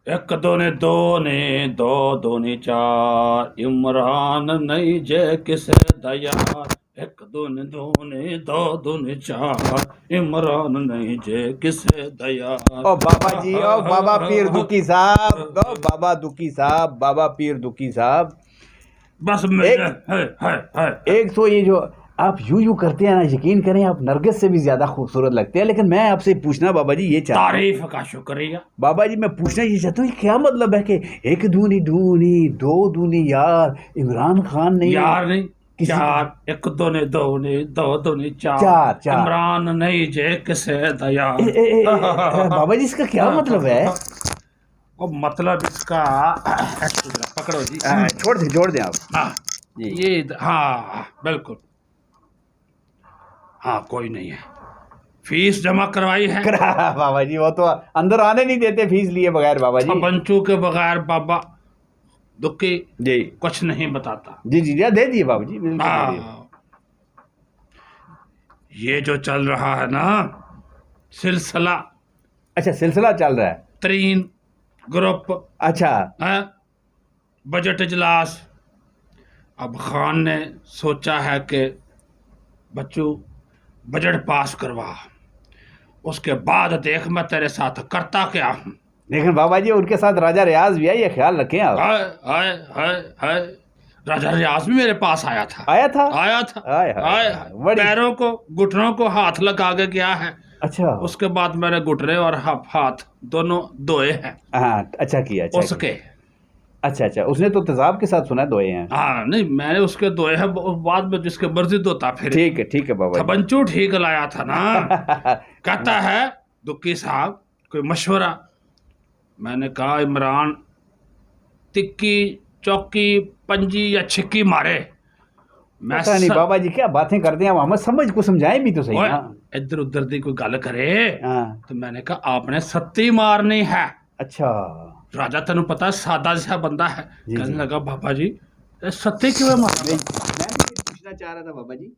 एक दूनी दूनी दो दूनी चार, इमरान नहीं जय किसे दयार। एक दूनी दूनी दो दूनी चार, इमरान नहीं जय किसे दयार। ओ बाबा जी, ओ बाबा पीर दुखी साहब, ओ बाबा दुखी साहब, बाबा पीर दुखी साहब। बस एक एक तो ये जो आप यूं करते हैं ना, यकीन करें आप नरगिस से भी ज्यादा खूबसूरत लगते हैं। लेकिन मैं आपसे पूछना बाबा जी ये चाहता हूं, तारीफ का शुक्रिया। बाबा जी मैं पूछना ये चाहता हूँ, क्या मतलब है कि एक दूनी दूनी दो दूनी यार, इमरान खान नहीं यार नहीं, किसी चार। एक दूनी दूनी दो दूनी चार, चार चार इमरान नहीं जय किसे दयार। बाबा जी इसका क्या मतलब है? और मतलब इसका पकड़ो जी। छोड़ दें आप हाँ जी। ये हाँ बिल्कुल। हाँ कोई नहीं है, फीस जमा करवाई है। बाबा जी वो तो अंदर आने नहीं देते फीस लिए बगैर बाबा जी। बंचू के बगैर बाबा दुखी जी कुछ नहीं बताता। जी जी दे दिए बाबा जी, बिल्कुल दे दिए। हाँ ये जो चल रहा है ना सिलसिला, अच्छा सिलसिला चल रहा है। तरीन ग्रुप अच्छा है, बजट इजलास। अब खान ने सोचा है कि बच्चू बजट पास करवा, उसके बाद देख मैं तेरे साथ करता क्या हूँ। लेकिन बाबा जी उनके साथ राजा रियाज भी है, ये ख्याल रखें आप। हाय हाय हाय हाय, राजा रियाज भी मेरे पास आया था। आया था आया था। हाय हाय हाय बड़ी पैरों को घुटनों को हाथ लगा के गया है। अच्छा उसके बाद मैंने घुटने और हाथ दोनों धोए हैं हाँ अच्छा किया अच्छा उसके। अच्छा उसने तो तेजाब के साथ सुना है धोए हैं। हाँ नहीं मैंने उसके धोए हैं, बाद में जिसके मर्जी धोता फिर। ठीक है बाबा जी। थबंचू ठीक लाया था ना। कहता है दुक्की साहब कोई मशवरा। मैंने कहा इमरान तिक्की चौकी पंजी या छिक्की मारे। मैं पता नहीं बाबा जी क्या बातें करते हैं, हमें समझ को समझाएं भी तो सही ना। इधर उधर दी कोई गल करे हाँ तो मैंने कहा आपने सत्ती मारनी है। अच्छा राजा तेन पता सादा सा बंदा है। जी, कहने जी। लगा बाबा जी सत्ती क्यों मारना। मैं भी पूछना चाह रहा था बाबा जी।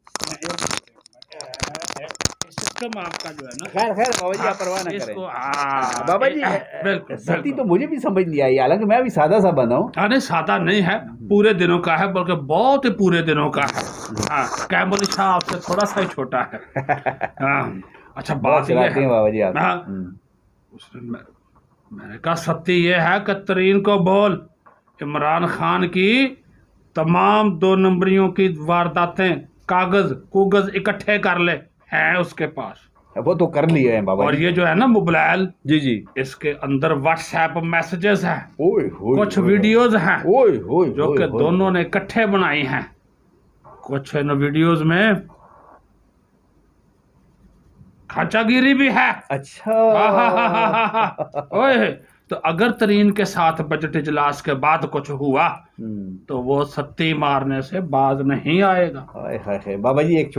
सिस्टम आपका जो है ना, खैर बाबा जी आप परवाह ना करें। इसको बाबा जी बिल्कुल सती तो मुझे भी समझ नहीं आई, हालांकि मैं भी सादा सा बंदा हूँ। नहीं सादा नहीं है, पूरे दिनों का है, बल्कि बहुत ही पूरे दिनों का है। हाँ कैम्बल शाह आपसे थोड़ा सा ही छोटा है। हाँ अच्छा बहुत बात ये शरारती है हैं बाबा जी आप। हाँ, मैंने कहा सत्य ये है कि तरीन को बोल इमरान खान की तमाम दो नंबरियों की वारदातें कागज कुगज इकट्ठे कर ले, हैं उसके पास। वो तो कर लिए हैं बाबा और जी। ये जो है ना मोबाइल जी इसके अंदर व्हाट्सएप मैसेजेस हैं, ओए होए कुछ वीडियोज हैं ओए होए जो कि दोनों ने इकट्ठे बनाई हैं। कुछ इन वीडियोज में खाचागिरी भी है। अच्छा ओए तो अगर तरीन के साथ बजट इजलास के बाद कुछ हुआ तो वो सत्ती मारने से बाज नहीं आएगा। हाय बाबा जी एक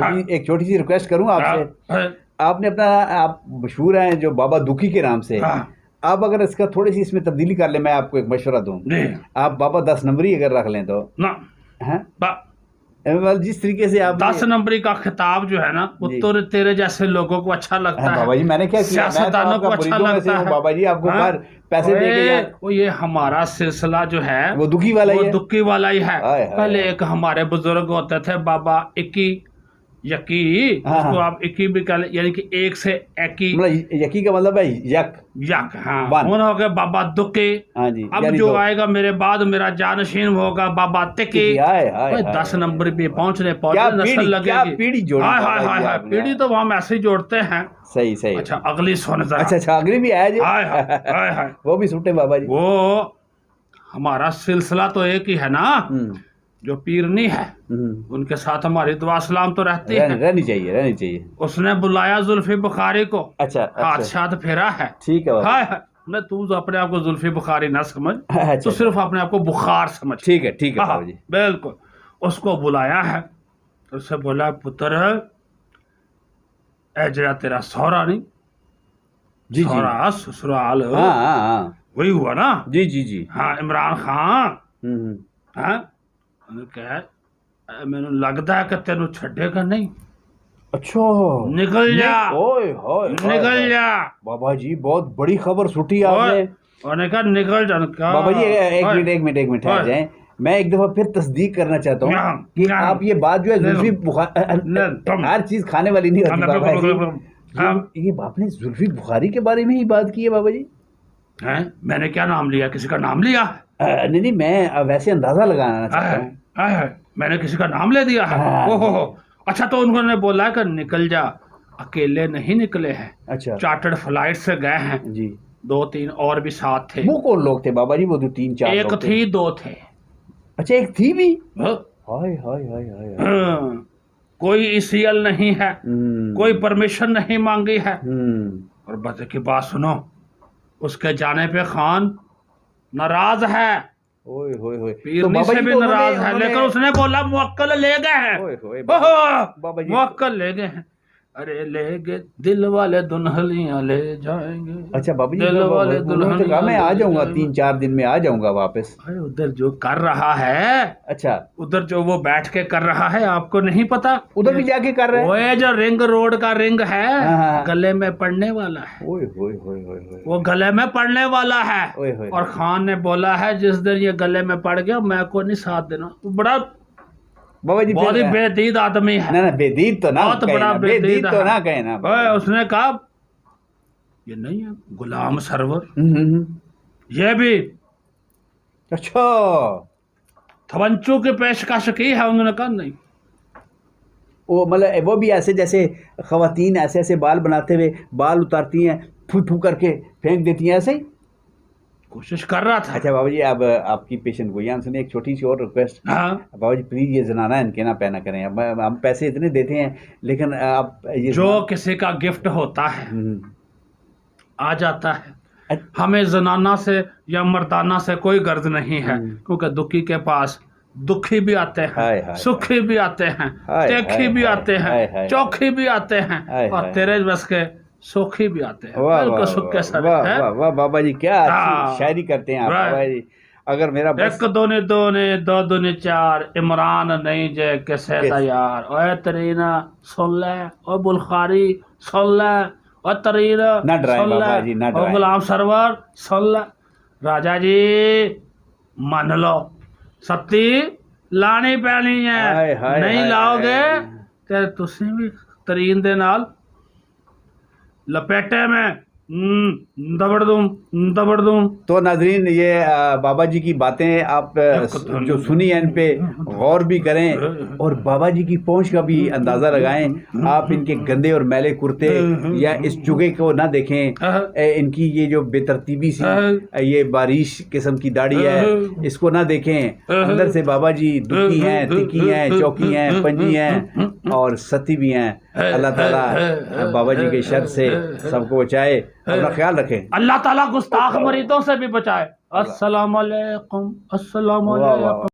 छोटी सी रिक्वेस्ट करूं आपसे। आपने अपना आप मशहूर हैं जो बाबा दुखी के नाम से, आप अगर इसका थोड़ी सी इसमें तब्दीली कर ले, मैं आपको एक मशवरा दूं। आप बाबा 10 नंबरी अगर रख लें तो ना जिस तरीके से आप 10 नंबरी का खिताब जो है ना वो तो तेरे जैसे लोगों को अच्छा लगता है। बाबा जी मैंने क्या किया, सियासतदानों को अच्छा लगता है। बाबा जी आपको पैसे देके वो ये हमारा सिलसिला जो है वो दुखी वाला ही है। दुखी वाला ही है। पहले एक हमारे बुजुर्ग होते थे बाबा इक्की यकी, उसको आप इक्की भी कह, यानी कि एक से एकी, यकी का मतलब है यक हाँ हो गया बाबा दुक्की। हाँ जी, अब जो आएगा मेरे बाद मेरा जानशीन होगा बाबा तिक्की। 10 नंबर भी पहुंचने नस्ल लगेगी। पीढ़ी जोड़ी पीढ़ी तो हम ऐसे ही जोड़ते हैं। सही अच्छा अगली सुन जरा। अच्छा अगली भी है जी। वो भी सुटे बाबा जी। वो हमारा सिलसिला तो एक ही है ना, जो पीरनी है उनके साथ हमारी दुआ सलाम तो रहनी चाहिए। उसने बुलाया जुल्फी बुखारी को। अच्छा हाथ साथ फेरा है। ठीक है हाय मैं तू तो अपने आप को जुल्फी बुखारी ना समझ, तो सिर्फ अपने आप को बुखार समझ। ठीक है बाबा जी। बिल्कुल उसको बुलाया है, उससे बोला पुत्र जरा तेरा सौरा नहीं जी सौरा ससुराल वही हुआ ना। जी हाँ इमरान खान। हाँ मैंने लगता है कि तेन छेगा नहीं। अच्छा निकल जा निकल जा बाबा जी, बहुत बड़ी खबर सुटी आपने। उन्होंने कहा निकल जा। क्या बाबा जी एक मिनट ठहर जाएं। मैं एक दफा फिर तस्दीक करना चाहता हूँ कि आप ये बात जो है जुल्फी बुखारी हर चीज खाने वाली नहीं होती बाबा जी। ये आपने जुल्फी बुखारी के बारे में ही बात की है बाबा जी? हैं? मैंने क्या नाम लिया? किसी का नाम लिया? नहीं, मैं वैसे अंदाजा लगाना चाहता हूँ। मैंने किसी का नाम ले दिया है? ओहो, अच्छा तो उन्होंने बोला कि निकल जा। अकेले नहीं निकले हैं, अच्छा, चार्टर्ड फ्लाइट से गए हैं जी। 2-3 और भी साथ थे। वो कौन लोग थे बाबा जी? वो 2-3-4 एक लोग थे? थी 2 थे। अच्छा, एक थी भी? हाँ? हाय हाय हाय हाय। कोई ईसीएल नहीं है, कोई परमिशन नहीं मांगी है। और बच्चे की बात सुनो, उसके जाने पे खान नाराज है, ओए होए होए, पीरनी से भी नाराज है, लेकिन उसने बोला मुवक्किल ले गए हैं। बाबा जी मुवक्किल ले गए हैं। अरे ले गए दिल वाले दुल्हनियां ले जाएंगे। अच्छा बाबा जी, दिल वाले दुल्हनियां मैं आ जाऊंगा 3-4 दिन में, आ जाऊंगा वापस। अरे उधर जो कर रहा है, अच्छा उधर जो वो बैठ के कर रहा है, आपको नहीं पता? उधर भी जाके कर रहा है? वो जो रिंग रोड का रिंग है, गले में पड़ने वाला है। ओए होए होए होए, वो गले में पड़ने वाला है। और खान ने बोला है जिस दिन ये गले में पड़ गया मैं को नहीं साथ देना। बड़ा बाबा जी बहुत ही बेदीद आदमी है। ना बेदीद तो ना, बहुत बड़ा बेदीद तो ना कहे ना। उसने कहा ये नहीं है गुलाम सरवर, ये भी अच्छा थवंचू की पेशकश की है। उन्होंने कहा नहीं। वो मतलब वो भी ऐसे जैसे खवातीन ऐसे ऐसे बाल बनाते हुए बाल उतारती हैं, फू फू करके फेंक देती हैं, ऐसे ही कोशिश कर रहा था। अच्छा बाबा जी, अब आपकी पेशेंट को यहाँ सुनिए, एक छोटी सी और रिक्वेस्ट। हाँ बाबा जी प्लीज, ये जनाना इनके ना पैना करें। अब हम पैसे इतने देते हैं, लेकिन आप ये जो किसी का गिफ्ट होता है आ जाता है। हमें जनाना से या मर्दाना से कोई गर्ज नहीं है, क्योंकि दुखी के पास दुखी भी आते हैं, सुखी भी आते हैं, तेखी भी आते हैं, चौखी भी आते हैं, और तेरे बस के सुखी भी आते हैं। बिल्कुल सुख के सर है। वाह बाबा जी, क्या शायरी करते हैं आप बाबा जी। अगर मेरा एक दूनी दूनी दो दूनी 4, इमरान नहीं जे कैसे यार। ओए तरीना सुन ले, ओ बुलखारी सुन ले, ओ तरीना ना डराए बाबा जी, ना डराए। गुलाम सरवर सुन ले। राजा जी मान लो, सत्ती लानी पैनी है, नहीं लाओगे तो तुसी भी तरीन दे नाल लपेटे में दबड़ दूं। तो नाजरीन, ये बाबा जी की बातें आप जो सुनी है, इन पे गौर भी करें और बाबा जी की पहुंच का भी अंदाज़ा लगाएं। आप इनके गंदे और मैले कुर्ते या इस चुगे को ना देखें, इनकी ये जो बेतरतीबी सी ये बारिश किस्म की दाढ़ी है, इसको ना देखें। अंदर से बाबा जी दुखी हैं, तिखी हैं, चौकी हैं, पंजी हैं और सती भी हैं। अल्लाह ताला बाबा जी के शर से सबको बचाए। अपना ख्याल रखें। अल्लाह ताला गुस्ताख मरीदों से भी बचाए। अस्सलाम वालेकुम, अस्सलाम वालेकुम।